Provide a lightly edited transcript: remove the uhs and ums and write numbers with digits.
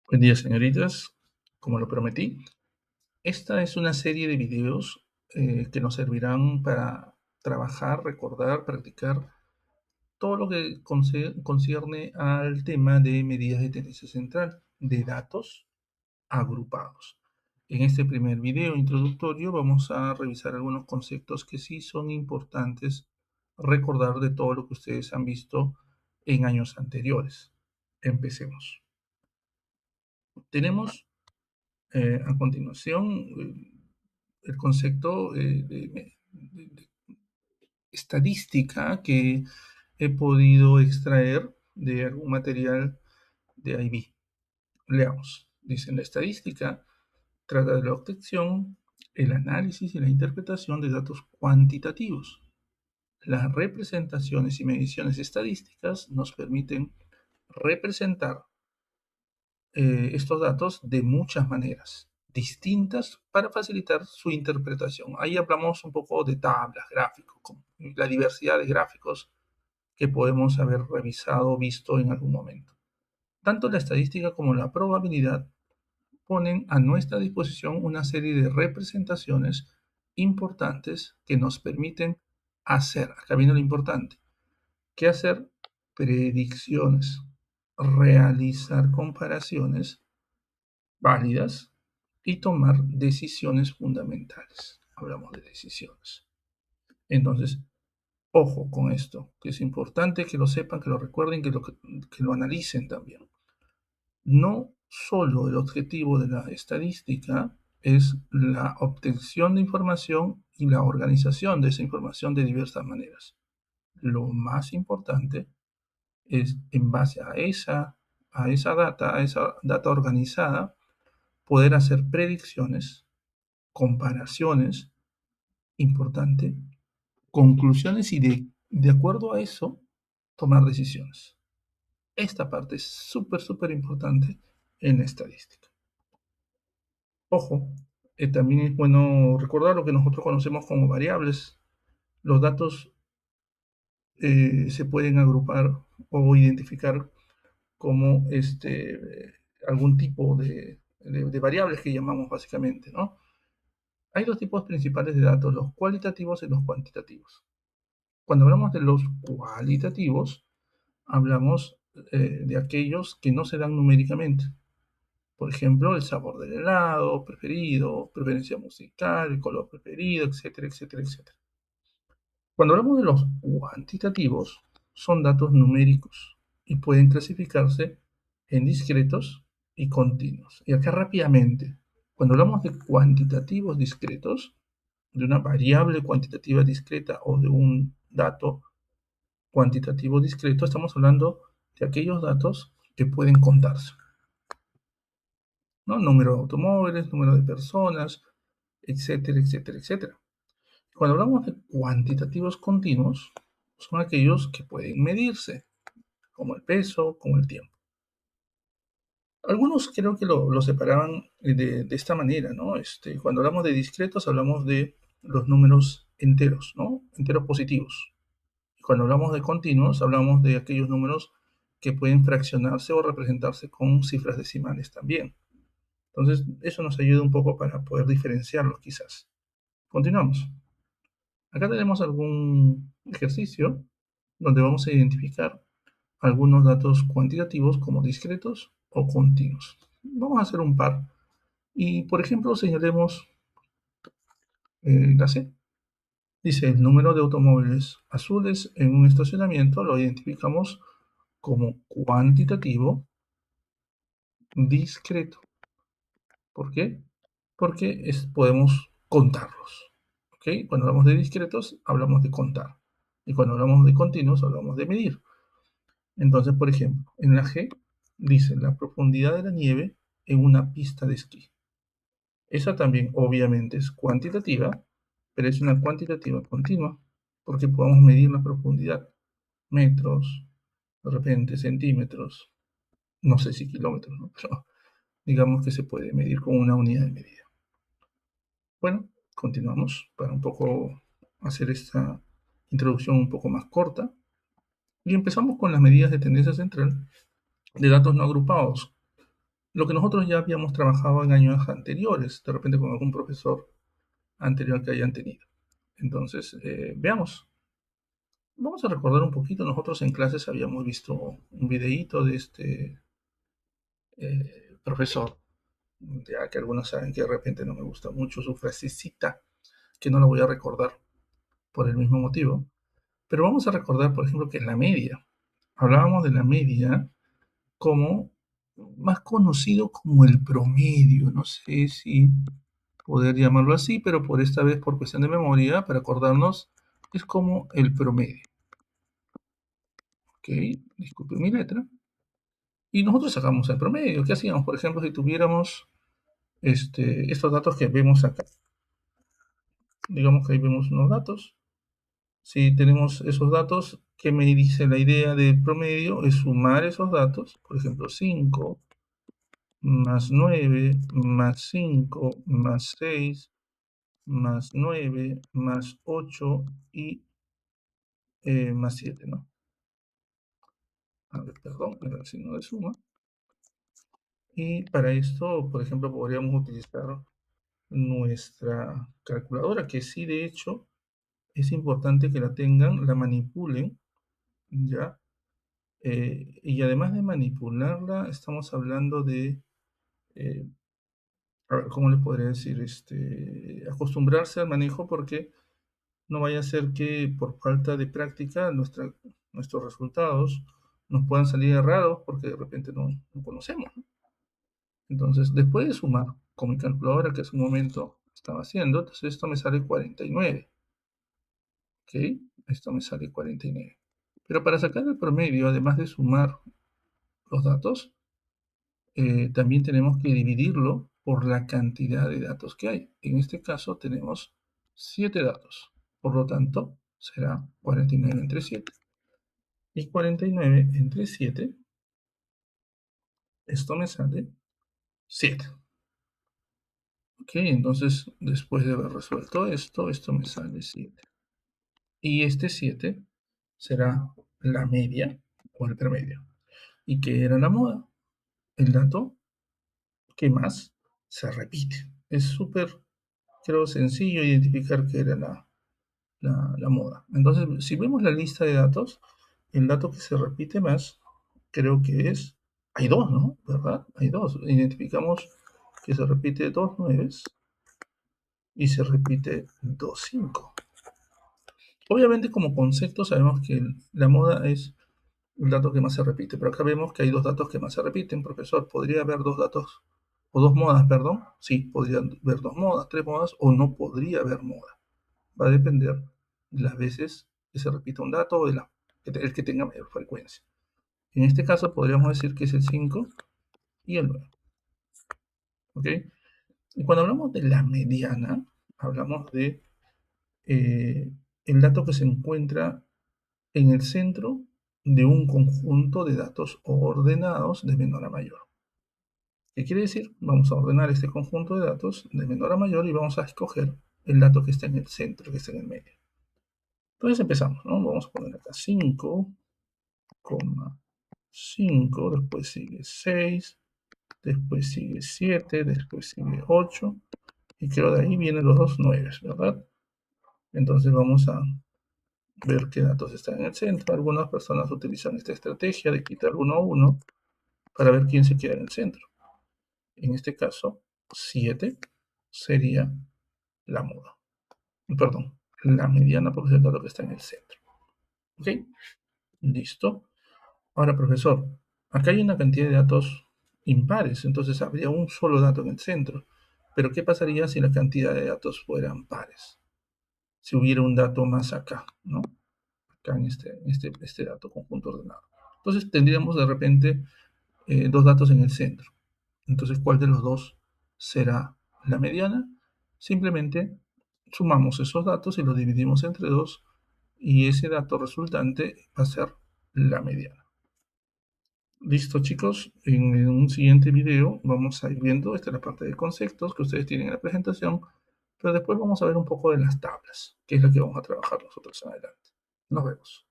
Buen día, señoritas. Como lo prometí, esta es una serie de videos que nos servirán para trabajar, recordar, practicar todo lo que concierne al tema de medidas de tendencia central de datos agrupados. En este primer video introductorio vamos a revisar algunos conceptos que sí son importantes recordar de todo lo que ustedes han visto en años anteriores. Empecemos. Tenemos a continuación, el concepto de estadística que he podido extraer de algún material de IB. Leamos. Dice, la estadística trata de la obtención, el análisis y la interpretación de datos cuantitativos. Las representaciones y mediciones estadísticas nos permiten representar estos datos de muchas maneras distintas para facilitar su interpretación. Ahí hablamos un poco de tablas, gráficos, la diversidad de gráficos que podemos haber revisado o visto en algún momento. Tanto la estadística como la probabilidad ponen a nuestra disposición una serie de representaciones importantes que nos permiten hacer, acá viene lo importante, que hacer predicciones, realizar comparaciones válidas y tomar decisiones fundamentales. Hablamos de decisiones. Entonces, ojo con esto, que es importante que lo sepan, que lo recuerden, que lo analicen también. No solo el objetivo de la estadística es la obtención de información y la organización de esa información de diversas maneras. Lo más importante es, en base a esa data organizada, poder hacer predicciones, comparaciones, importante, conclusiones y de acuerdo a eso, tomar decisiones. Esta parte es súper, súper importante en la estadística. Ojo, también es bueno recordar lo que nosotros conocemos como variables. Los datos se pueden agrupar o identificar como algún tipo de variables que llamamos básicamente, ¿no? Hay dos tipos principales de datos, los cualitativos y los cuantitativos. Cuando hablamos de los cualitativos, hablamos de aquellos que no se dan numéricamente. Por ejemplo, el sabor del helado preferido, preferencia musical, el color preferido, etcétera, etcétera, etcétera. Cuando hablamos de los cuantitativos, son datos numéricos y pueden clasificarse en discretos y continuos. Y acá rápidamente, cuando hablamos de cuantitativos discretos, de una variable cuantitativa discreta o de un dato cuantitativo discreto, estamos hablando de aquellos datos que pueden contarse, ¿no? Número de automóviles, número de personas, etcétera, etcétera, etcétera. Cuando hablamos de cuantitativos continuos, son aquellos que pueden medirse, como el peso, como el tiempo. Algunos creo que lo separaban de esta manera, ¿no? Cuando hablamos de discretos, hablamos de los números enteros, ¿no? Enteros positivos. Y cuando hablamos de continuos, hablamos de aquellos números que pueden fraccionarse o representarse con cifras decimales también. Entonces, eso nos ayuda un poco para poder diferenciarlos quizás. Continuamos. Acá tenemos algún ejercicio donde vamos a identificar algunos datos cuantitativos como discretos o continuos. Vamos a hacer un par. Y, por ejemplo, señalemos la C. Dice el número de automóviles azules en un estacionamiento, lo identificamos como cuantitativo discreto. ¿Por qué? Porque podemos contarlos. ¿Ok? Cuando hablamos de discretos, hablamos de contar. Y cuando hablamos de continuos, hablamos de medir. Entonces, por ejemplo, en la G dice la profundidad de la nieve en una pista de esquí. Esa también obviamente es cuantitativa, pero es una cuantitativa continua, porque podemos medir la profundidad. Metros, de repente centímetros, no sé si kilómetros, ¿no? Pero digamos que se puede medir con una unidad de medida. Bueno, continuamos para un poco hacer esta introducción un poco más corta. Y empezamos con las medidas de tendencia central de datos no agrupados. lo que nosotros ya habíamos trabajado en años anteriores, de repente con algún profesor anterior que hayan tenido. Entonces, veamos. Vamos a recordar un poquito. Nosotros en clases habíamos visto un videíto de este profesor, ya que algunos saben que de repente no me gusta mucho su frasecita, que no la voy a recordar por el mismo motivo. Pero vamos a recordar, por ejemplo, que en la media, hablábamos de la media como más conocido como el promedio. No sé si poder llamarlo así, pero por esta vez, por cuestión de memoria, para acordarnos, es como el promedio. Ok, disculpe mi letra. Y nosotros sacamos el promedio. ¿Qué hacíamos? Por ejemplo, si tuviéramos estos datos que vemos acá. Digamos que ahí vemos unos datos. Si tenemos esos datos, ¿qué me dice la idea del promedio? Es sumar esos datos. Por ejemplo, 5 más 9 más 5 más 6 más 9 más 8 y más 7, ¿no? A ver, perdón, era el signo de suma. Y para esto, por ejemplo, podríamos utilizar nuestra calculadora, que sí, de hecho, es importante que la tengan, la manipulen, ¿ya? Y además de manipularla, estamos hablando de, eh, a ver, ¿cómo les podría decir? Acostumbrarse al manejo porque no vaya a ser que por falta de práctica nuestros resultados nos puedan salir errados porque de repente no conocemos, ¿no? Entonces, después de sumar con mi calculadora que hace un momento estaba haciendo, entonces esto me sale 49. ¿Ok? Esto me sale 49. Pero para sacar el promedio, además de sumar los datos, también tenemos que dividirlo por la cantidad de datos que hay. En este caso tenemos 7 datos. Por lo tanto, será 49 entre 7. Y 49 entre 7, esto me sale 7. Ok, entonces después de haber resuelto esto me sale 7. Y este 7 será la media o el promedio. ¿Y qué era la moda? El dato que más se repite. Es súper, creo, sencillo identificar qué era la moda. Entonces, si vemos la lista de datos, el dato que se repite más, creo que es, hay dos, ¿no? ¿Verdad? Hay dos. Identificamos que se repite dos nueves y se repite dos cinco. Obviamente como concepto sabemos que la moda es el dato que más se repite, pero acá vemos que hay dos datos que más se repiten. Profesor, ¿podría haber dos datos o dos modas, perdón? Sí, podrían haber dos modas, tres modas o no podría haber moda. Va a depender de las veces que se repita un dato o el que tenga mayor frecuencia. En este caso podríamos decir que es el 5 y el 9. ¿Ok? Y cuando hablamos de la mediana, hablamos de el dato que se encuentra en el centro de un conjunto de datos ordenados de menor a mayor. ¿Qué quiere decir? Vamos a ordenar este conjunto de datos de menor a mayor y vamos a escoger el dato que está en el centro, que está en el medio. Entonces empezamos, ¿no? Vamos a poner acá 5,5, después sigue 6, después sigue 7, después sigue 8, y creo de ahí vienen los dos 9, ¿verdad? Entonces vamos a ver qué datos están en el centro. Algunas personas utilizan esta estrategia de quitar uno a uno para ver quién se queda en el centro. En este caso, 7 sería la moda. Perdón, la mediana porque es el dato que está en el centro. ¿Ok? Listo. Ahora, profesor, acá hay una cantidad de datos impares, entonces habría un solo dato en el centro. Pero ¿qué pasaría si la cantidad de datos fueran pares? Si hubiera un dato más acá, ¿no? Acá en este dato conjunto ordenado. Entonces tendríamos de repente dos datos en el centro. Entonces, ¿cuál de los dos será la mediana? Simplemente sumamos esos datos y los dividimos entre dos y ese dato resultante va a ser la mediana. Listo, chicos. En un siguiente video vamos a ir viendo, esta es la parte de conceptos que ustedes tienen en la presentación, pero después vamos a ver un poco de las tablas, que es lo que vamos a trabajar nosotros en adelante. Nos vemos.